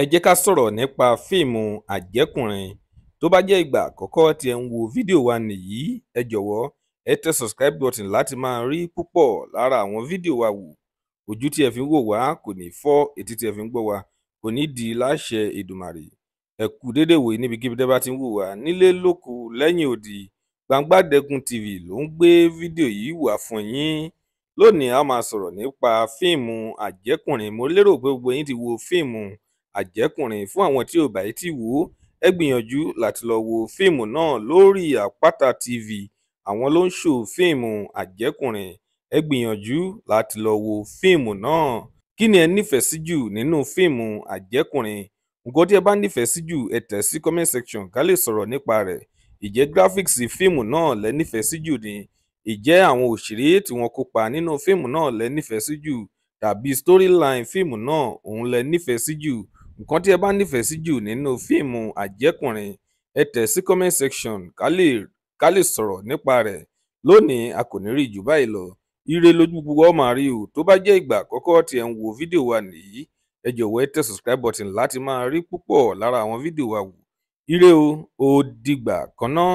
Ẹ jẹ́ ká sọ̀rọ̀ nípa fíìmù Àjẹkùnrin. Tó bá jẹ́ ìgbà àkọ́kọ́ tí ẹ ń wo fídíò wa nìyí, ẹ jọ̀wọ́ ẹ tẹ subscribe button láti máa rí púpọ̀ lára àwọn fídíò wa wò. Ojú tí ẹ fi ń wò wá kò ní fọ́, etí tí ẹ fi ń gbọ́ wa kò ní di láṣẹ Èdùmàrè. Ẹ kú dédé wòyí níbikíbi tẹ́ bá ti ń wò wá, nílé lóko lẹ́yìn odi. Gbangbadẹkùn TV ló ń gbé fídíò yìí wá fún yín. Lónìí a máa sọ̀rọ̀ nípa fíìmù Àjẹkùnrin. Mo lérò pé gbogbo yín ti wo fíìmù Àjẹkùnrin. Fún àwọn tí ò bá tí wò ó, ẹ gbìyànjú láti lọ wo fíìmù náà lórí Àpáta TV. Àwọn ló ń ṣò fíìmù Àjẹkùnrin. Ẹ gbìyànjú láti lọ wo fíìmù náà. Kí ni ẹ nífẹ̀ẹ́ sí jù nínú fíìmù Àjẹkùnrin? Nǹkan tí ẹ bá nífẹ̀ẹ́ sí jù, ẹ tẹ̀ sí comment section ká lè sọ̀rọ̀ nípa rẹ̀. Ìjẹ́ graphics fíìmù náà lẹ nífẹ̀ẹ́ sí jù ni? Ìjẹ́ àwọn òṣèré tí wọ́n kópa nínú fíìmù náà lẹ nífẹ̀ẹ́ sí jù? Tàbí storyline fíìmù náà òun lẹ nífẹ̀ẹ́ sí jù? Nǹkan tí ẹ bá nífẹ̀ẹ́ sí jù nínú fíìmù Àjẹkùnrin, ẹ tẹ̀ sí comment section ká lè sọ̀rọ̀ nípa rẹ̀. Lónìí a kò ní rí jù báyìí lọ. Ire lójú gbogbo wa máa rí o. Tó bá jẹ́ ìgbà àkọ́kọ́ tí ẹ ń wo fídíò wa nìyí, ẹ jọ̀wọ́ ẹ tẹ subscribe button láti máa rí púpọ̀ lára àwọn fídíò wa wò. Ire o, ó dìgbà kan náà.